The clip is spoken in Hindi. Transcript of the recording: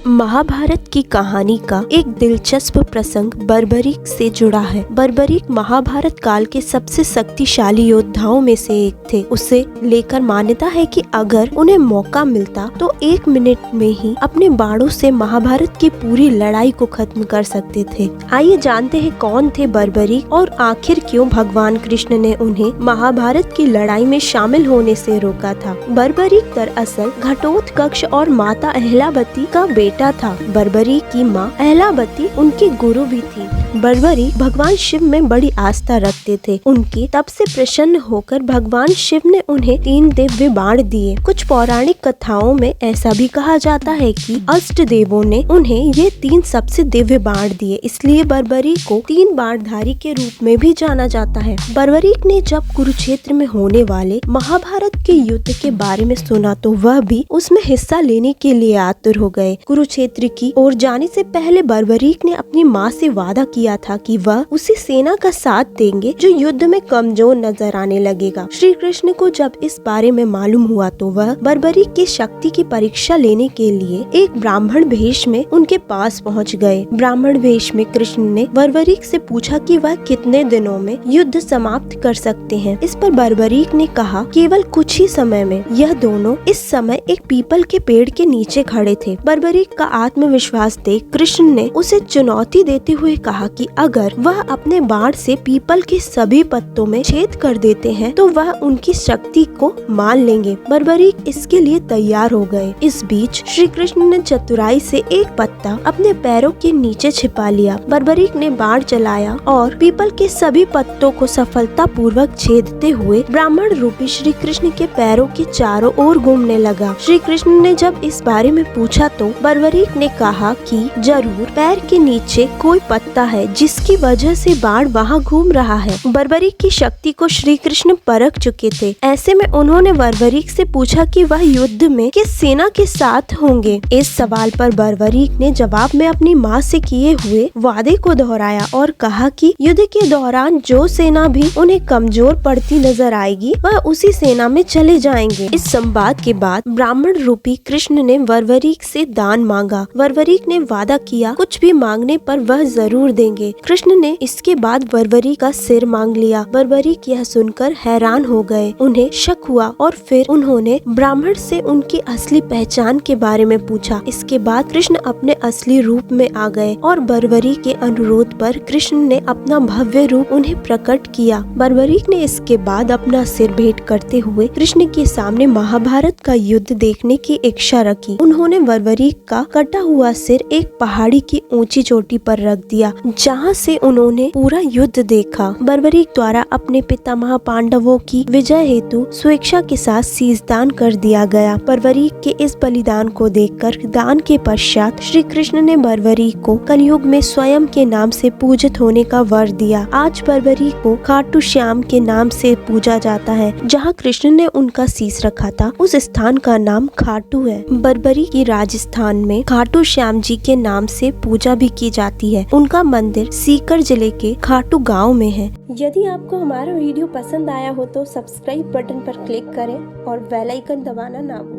महाभारत की कहानी का एक दिलचस्प प्रसंग बर्बरीक से जुड़ा है। बर्बरीक महाभारत काल के सबसे शक्तिशाली योद्धाओं में से एक थे। उसे लेकर मान्यता है कि अगर उन्हें मौका मिलता तो 1 मिनट में ही अपने बाणों से महाभारत की पूरी लड़ाई को खत्म कर सकते थे। आइए जानते हैं कौन थे बर्बरीक और आखिर क्यों भगवान कृष्ण ने उन्हें महाभारत की लड़ाई में शामिल होने से रोका था। बर्बरीक दरअसल घटोत्कच और माता अहलावती का बेटा था। बर्बरीक की माँ अहलावती उनकी गुरु भी थी। बर्बरीक भगवान शिव में बड़ी आस्था रखते थे। उनकी तप से प्रसन्न होकर भगवान शिव ने उन्हें 3 दिव्य बाण दिए। कुछ पौराणिक कथाओं में ऐसा भी कहा जाता है कि अष्ट देवों ने उन्हें ये 3 सबसे दिव्य बाण दिए, इसलिए बर्बरीक को 3 बाणधारी के रूप में भी जाना जाता है। बर्बरीक ने जब कुरुक्षेत्र में होने वाले महाभारत के युद्ध के बारे में सुना तो वह भी उसमें हिस्सा लेने के लिए आतुर हो गए। कुरुक्षेत्र की ओर जाने से पहले बर्बरीक ने अपनी माँ से वादा किया था कि वह उसी सेना का साथ देंगे जो युद्ध में कमजोर नजर आने लगेगा। श्री कृष्ण को जब इस बारे में मालूम हुआ तो वह बर्बरीक की शक्ति की परीक्षा लेने के लिए एक ब्राह्मण वेश में उनके पास पहुँच गए। ब्राह्मण वेश में कृष्ण ने बर्बरीक से पूछा कि वह कितने दिनों में युद्ध समाप्त कर सकते हैं। इस पर बर्बरीक ने कहा केवल कुछ ही समय में। यह दोनों इस समय एक पीपल के पेड़ के नीचे खड़े थे। बर्बरीक का आत्मविश्वास देख कृष्ण ने उसे चुनौती देते हुए कहा कि अगर वह अपने बाण से पीपल के सभी पत्तों में छेद कर देते हैं तो वह उनकी शक्ति को मान लेंगे। बर्बरीक इसके लिए तैयार हो गए। इस बीच श्री कृष्ण ने चतुराई से एक पत्ता अपने पैरों के नीचे छिपा लिया। बर्बरीक ने बाण चलाया और पीपल के सभी पत्तों को सफलता पूर्वक छेदते हुए ब्राह्मण रूपी श्री कृष्ण के पैरों के चारों ओर घूमने लगा। श्री कृष्ण ने जब इस बारे में पूछा तो बर्बरीक ने कहा कि जरूर पैर के नीचे कोई पत्ता है जिसकी वजह से बाण वहाँ घूम रहा है। बर्बरीक की शक्ति को श्री कृष्ण परख चुके थे। ऐसे में उन्होंने बर्बरीक से पूछा कि वह युद्ध में किस सेना के साथ होंगे। इस सवाल पर बर्बरीक ने जवाब में अपनी माँ से किए हुए वादे को दोहराया और कहा कि युद्ध के दौरान जो सेना भी उन्हें कमजोर पड़ती नजर आएगी वह उसी सेना में चले जाएंगे। इस संवाद के बाद ब्राह्मण रूपी कृष्ण ने बर्बरीक से दान मांगा। बर्बरीक ने वादा किया कुछ भी मांगने पर वह जरूर देंगे। कृष्ण ने इसके बाद बर्बरीक का सिर मांग लिया। बर्बरीक यह सुनकर हैरान हो गए। उन्हें शक हुआ और फिर उन्होंने ब्राह्मण से उनकी असली पहचान के बारे में पूछा। इसके बाद कृष्ण अपने असली रूप में आ गए और बर्बरीक के अनुरोध पर कृष्ण ने अपना भव्य रूप उन्हें प्रकट किया। बर्बरीक ने इसके बाद अपना सिर भेंट करते हुए कृष्ण के सामने महाभारत का युद्ध देखने की इच्छा रखी। उन्होंने बर्बरीक का कटा हुआ सिर एक पहाड़ी की ऊंची चोटी पर रख दिया जहां से उन्होंने पूरा युद्ध देखा। बर्बरीक द्वारा अपने पितामह पांडवों की विजय हेतु स्वेच्छा के साथ सीसदान कर दिया गया। बर्बरीक के इस बलिदान को देखकर दान के पश्चात श्री कृष्ण ने बर्बरीक को कलयुग में स्वयं के नाम से पूजित होने का वर दिया। आज बर्बरीक को खाटू श्याम के नाम से पूजा जाता है। जहाँ कृष्ण ने उनका शीश रखा था उस स्थान का नाम खाटू है। बर्बरीक की राजस्थान में खाटू श्याम जी के नाम से पूजा भी की जाती है। उनका मंदिर सीकर जिले के खाटू गांव में है। यदि आपको हमारा वीडियो पसंद आया हो तो सब्सक्राइब बटन पर क्लिक करें और बेल आइकन दबाना ना भूलें।